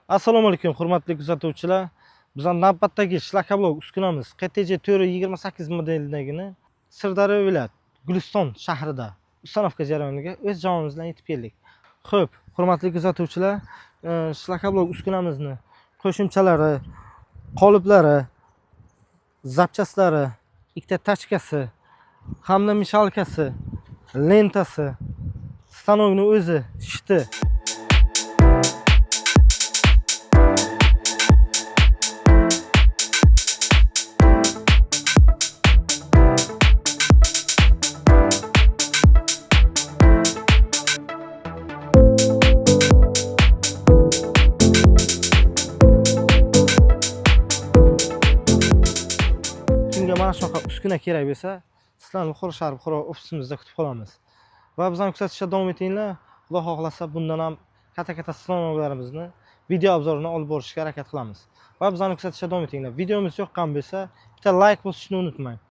Assalomu alaykum, hurmatli kuzatuvchilar. Bizning navbatdagi shlakablok uskunamiz KTJ 428 modeldagini Sirdaryo viloyat Guliston shahrida ustanovka jarayoniga o'z jamoamiz bilan yetib keldik. Xo'p, hurmatli kuzatuvchilar, shlakablok uskunamizni qo'shimchalari, qoliplari, zapchastlari, ikkita tachkasi, hamda mishalkasi, lentasi, stanokning o'zi, shiti. Kimga mana shunaqa uskuna kerak bo'lsa, sizlarni Buxoro ofisimizda kutib qolamiz. Va bizani kuzatishda davom etinglar. Xudo xohlasa bundan ham katta stanoklarimizni video obzorini olib borishga harakat qilamiz. Va bizani kuzatishda davom etinglar. Videomiz yoqqan bo'lsa, bitta like bosishni unutmang.